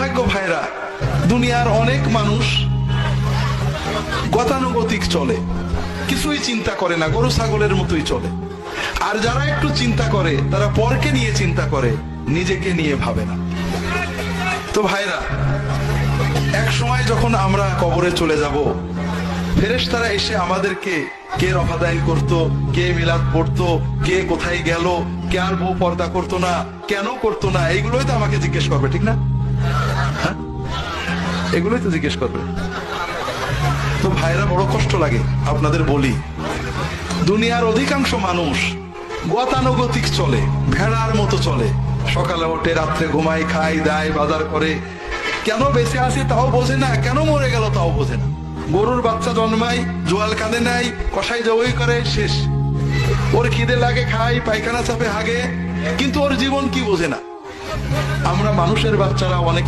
দুর্ভাগ্য ভাইরা, দুনিয়ার অনেক মানুষ গতানুগতিক চলে, কিছুই চিন্তা করে না, গরু ছাগলের মতোই চলে। আর যারা একটু চিন্তা করে তারা পরকে নিয়ে চিন্তা করে, নিজেকে নিয়ে ভাবে না। তো ভাইরা, এক সময় যখন আমরা কবরে চলে যাব, ফেরেশতারা এসে আমাদেরকে কে রফাদাইন করতো, কে মিলাদ পড়তো, কে কোথায় গেল, কে আর বউ পর্দা করতো না, কেন করতো না, এইগুলোই তো আমাকে জিজ্ঞেস করবে, ঠিক না? হ্যাঁ, এগুলোই তো জিজ্ঞেস করবে। তো ভাইরা, বড় কষ্ট লাগে আপনাদের বলি, দুনিয়ার অধিকাংশ মানুষ গতানুগতিক চলে, ভেড়ার মতো চলে। সকালে ওঠে, রাত্রে ঘুমায়, খায়, দায়, বাজার করে, কেন বেঁচে আছে তাও বোঝে না, কেন মরে গেল তাও বোঝে না। গরুর বাচ্চা জন্মায়, জোয়াল কাঁদে নাই, কষাই জবই করে, শেষ। ওর খিদে লাগে, খায়, পায়খানা চাপে, হাগে, কিন্তু ওর জীবন কি বোঝে না। আমরা মানুষের বাচ্চারা অনেক